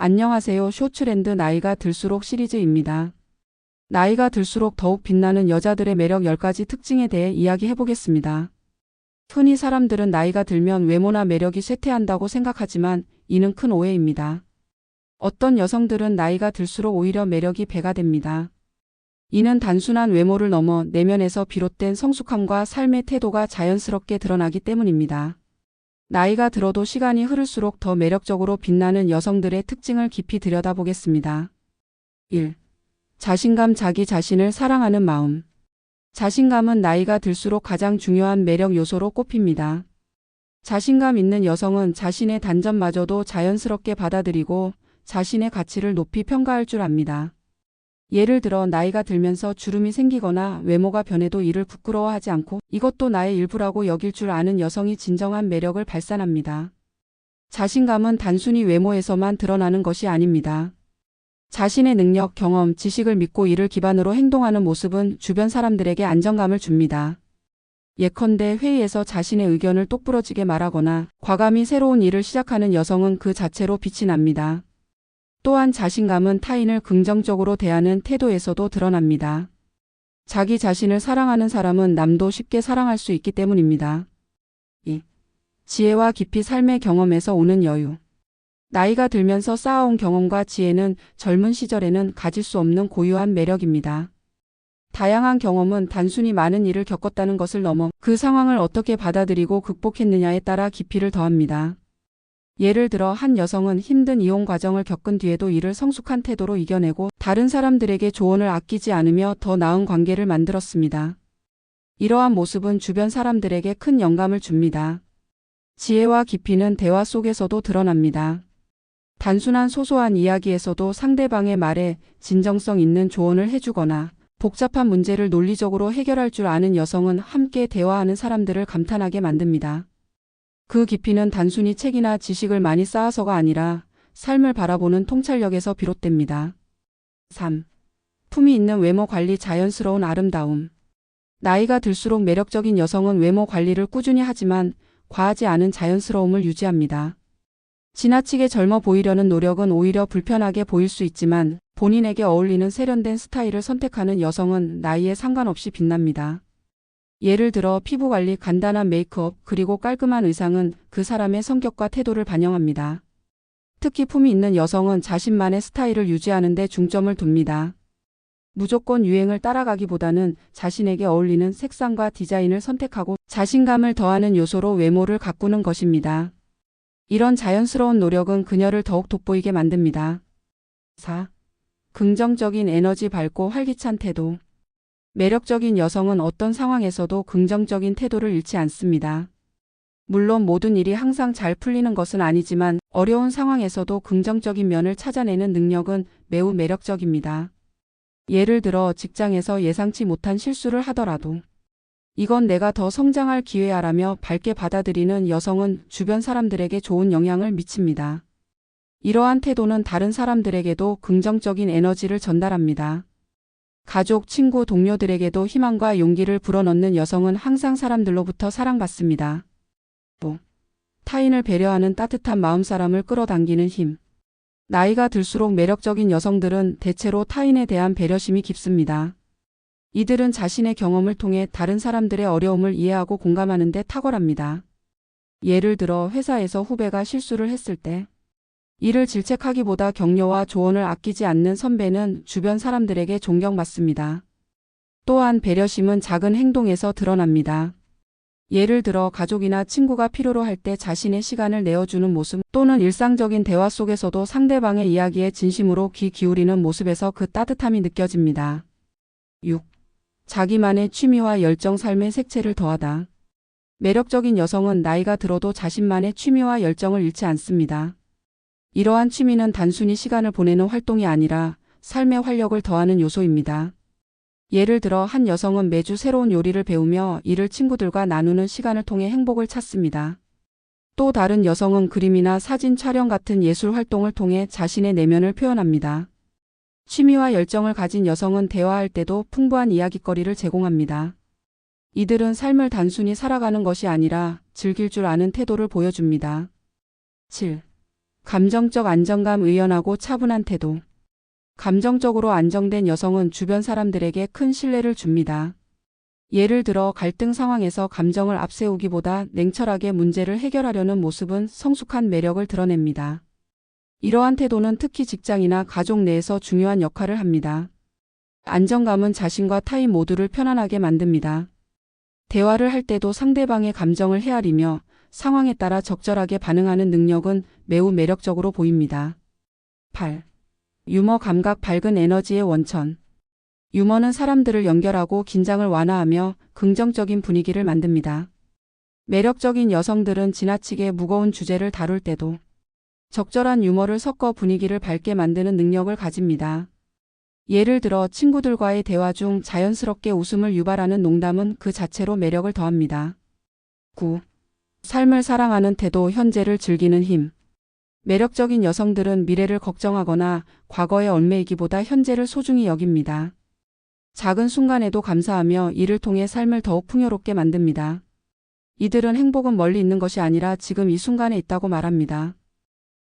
안녕하세요. 쇼츠랜드 나이가 들수록 시리즈입니다. 나이가 들수록 더욱 빛나는 여자들의 매력 10가지 특징에 대해 이야기해보겠습니다. 흔히 사람들은 나이가 들면 외모나 매력이 쇠퇴한다고 생각하지만 이는 큰 오해입니다. 어떤 여성들은 나이가 들수록 오히려 매력이 배가 됩니다. 이는 단순한 외모를 넘어 내면에서 비롯된 성숙함과 삶의 태도가 자연스럽게 드러나기 때문입니다. 나이가 들어도 시간이 흐를수록 더 매력적으로 빛나는 여성들의 특징을 깊이 들여다보겠습니다. 1. 자신감. 자기 자신을 사랑하는 마음. 자신감은 나이가 들수록 가장 중요한 매력 요소로 꼽힙니다. 자신감 있는 여성은 자신의 단점마저도 자연스럽게 받아들이고 자신의 가치를 높이 평가할 줄 압니다. 예를 들어 나이가 들면서 주름이 생기거나 외모가 변해도 이를 부끄러워하지 않고 이것도 나의 일부라고 여길 줄 아는 여성이 진정한 매력을 발산합니다. 자신감은 단순히 외모에서만 드러나는 것이 아닙니다. 자신의 능력, 경험, 지식을 믿고 이를 기반으로 행동하는 모습은 주변 사람들에게 안정감을 줍니다. 예컨대 회의에서 자신의 의견을 똑부러지게 말하거나 과감히 새로운 일을 시작하는 여성은 그 자체로 빛이 납니다. 또한 자신감은 타인을 긍정적으로 대하는 태도에서도 드러납니다. 자기 자신을 사랑하는 사람은 남도 쉽게 사랑할 수 있기 때문입니다. 2. 지혜와 깊이. 삶의 경험에서 오는 여유. 나이가 들면서 쌓아온 경험과 지혜는 젊은 시절에는 가질 수 없는 고유한 매력입니다. 다양한 경험은 단순히 많은 일을 겪었다는 것을 넘어 그 상황을 어떻게 받아들이고 극복했느냐에 따라 깊이를 더합니다. 예를 들어 한 여성은 힘든 이혼 과정을 겪은 뒤에도 이를 성숙한 태도로 이겨내고 다른 사람들에게 조언을 아끼지 않으며 더 나은 관계를 만들었습니다. 이러한 모습은 주변 사람들에게 큰 영감을 줍니다. 지혜와 깊이는 대화 속에서도 드러납니다. 단순한 소소한 이야기에서도 상대방의 말에 진정성 있는 조언을 해주거나 복잡한 문제를 논리적으로 해결할 줄 아는 여성은 함께 대화하는 사람들을 감탄하게 만듭니다. 그 깊이는 단순히 책이나 지식을 많이 쌓아서가 아니라 삶을 바라보는 통찰력에서 비롯됩니다. 3. 품위 있는 외모 관리. 자연스러운 아름다움. 나이가 들수록 매력적인 여성은 외모 관리를 꾸준히 하지만 과하지 않은 자연스러움을 유지합니다. 지나치게 젊어 보이려는 노력은 오히려 불편하게 보일 수 있지만 본인에게 어울리는 세련된 스타일을 선택하는 여성은 나이에 상관없이 빛납니다. 예를 들어 피부관리, 간단한 메이크업, 그리고 깔끔한 의상은 그 사람의 성격과 태도를 반영합니다. 특히 품이 있는 여성은 자신만의 스타일을 유지하는 데 중점을 둡니다. 무조건 유행을 따라가기보다는 자신에게 어울리는 색상과 디자인을 선택하고 자신감을 더하는 요소로 외모를 가꾸는 것입니다. 이런 자연스러운 노력은 그녀를 더욱 돋보이게 만듭니다. 4. 긍정적인 에너지. 밝고 활기찬 태도. 매력적인 여성은 어떤 상황에서도 긍정적인 태도를 잃지 않습니다. 물론 모든 일이 항상 잘 풀리는 것은 아니지만 어려운 상황에서도 긍정적인 면을 찾아내는 능력은 매우 매력적입니다. 예를 들어 직장에서 예상치 못한 실수를 하더라도 이건 내가 더 성장할 기회야라며 밝게 받아들이는 여성은 주변 사람들에게 좋은 영향을 미칩니다. 이러한 태도는 다른 사람들에게도 긍정적인 에너지를 전달합니다. 가족, 친구, 동료들에게도 희망과 용기를 불어넣는 여성은 항상 사람들로부터 사랑받습니다. 또 타인을 배려하는 따뜻한 마음. 사람을 끌어당기는 힘. 나이가 들수록 매력적인 여성들은 대체로 타인에 대한 배려심이 깊습니다. 이들은 자신의 경험을 통해 다른 사람들의 어려움을 이해하고 공감하는 데 탁월합니다. 예를 들어 회사에서 후배가 실수를 했을 때 이를 질책하기보다 격려와 조언을 아끼지 않는 선배는 주변 사람들에게 존경받습니다. 또한 배려심은 작은 행동에서 드러납니다. 예를 들어 가족이나 친구가 필요로 할 때 자신의 시간을 내어주는 모습 또는 일상적인 대화 속에서도 상대방의 이야기에 진심으로 귀 기울이는 모습에서 그 따뜻함이 느껴집니다. 6. 자기만의 취미와 열정. 삶의 색채를 더하다. 매력적인 여성은 나이가 들어도 자신만의 취미와 열정을 잃지 않습니다. 이러한 취미는 단순히 시간을 보내는 활동이 아니라 삶의 활력을 더하는 요소입니다. 예를 들어 한 여성은 매주 새로운 요리를 배우며 이를 친구들과 나누는 시간을 통해 행복을 찾습니다. 또 다른 여성은 그림이나 사진 촬영 같은 예술 활동을 통해 자신의 내면을 표현합니다. 취미와 열정을 가진 여성은 대화할 때도 풍부한 이야깃거리를 제공합니다. 이들은 삶을 단순히 살아가는 것이 아니라 즐길 줄 아는 태도를 보여줍니다. 7. 감정적 안정감, 의연하고 차분한 태도. 감정적으로 안정된 여성은 주변 사람들에게 큰 신뢰를 줍니다. 예를 들어 갈등 상황에서 감정을 앞세우기보다 냉철하게 문제를 해결하려는 모습은 성숙한 매력을 드러냅니다. 이러한 태도는 특히 직장이나 가족 내에서 중요한 역할을 합니다. 안정감은 자신과 타인 모두를 편안하게 만듭니다. 대화를 할 때도 상대방의 감정을 헤아리며 상황에 따라 적절하게 반응하는 능력은 매우 매력적으로 보입니다. 8. 유머 감각, 밝은 에너지의 원천. 유머는 사람들을 연결하고 긴장을 완화하며 긍정적인 분위기를 만듭니다. 매력적인 여성들은 지나치게 무거운 주제를 다룰 때도 적절한 유머를 섞어 분위기를 밝게 만드는 능력을 가집니다. 예를 들어 친구들과의 대화 중 자연스럽게 웃음을 유발하는 농담은 그 자체로 매력을 더합니다. 9. 삶을 사랑하는 태도, 현재를 즐기는 힘. 매력적인 여성들은 미래를 걱정하거나 과거에 얽매이기보다 현재를 소중히 여깁니다. 작은 순간에도 감사하며 이를 통해 삶을 더욱 풍요롭게 만듭니다. 이들은 행복은 멀리 있는 것이 아니라 지금 이 순간에 있다고 말합니다.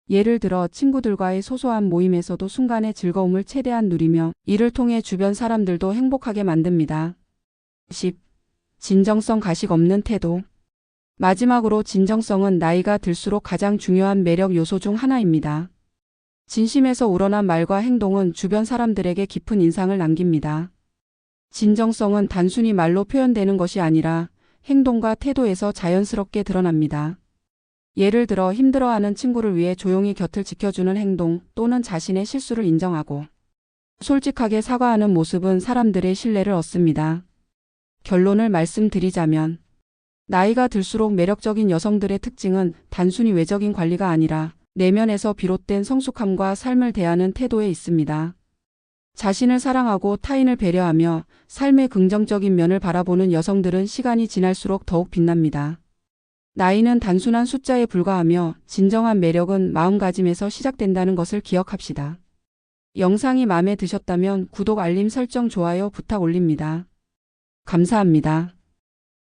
예를 들어 친구들과의 소소한 모임에서도 순간의 즐거움을 최대한 누리며 이를 통해 주변 사람들도 행복하게 만듭니다. 10. 진정성, 가식 없는 태도. 마지막으로 진정성은 나이가 들수록 가장 중요한 매력 요소 중 하나입니다. 진심에서 우러난 말과 행동은 주변 사람들에게 깊은 인상을 남깁니다. 진정성은 단순히 말로 표현되는 것이 아니라 행동과 태도에서 자연스럽게 드러납니다. 예를 들어 힘들어하는 친구를 위해 조용히 곁을 지켜주는 행동 또는 자신의 실수를 인정하고 솔직하게 사과하는 모습은 사람들의 신뢰를 얻습니다. 결론을 말씀드리자면 나이가 들수록 매력적인 여성들의 특징은 단순히 외적인 관리가 아니라 내면에서 비롯된 성숙함과 삶을 대하는 태도에 있습니다. 자신을 사랑하고 타인을 배려하며 삶의 긍정적인 면을 바라보는 여성들은 시간이 지날수록 더욱 빛납니다. 나이는 단순한 숫자에 불과하며 진정한 매력은 마음가짐에서 시작된다는 것을 기억합시다. 영상이 마음에 드셨다면 구독, 알림 설정, 좋아요 부탁 올립니다. 감사합니다.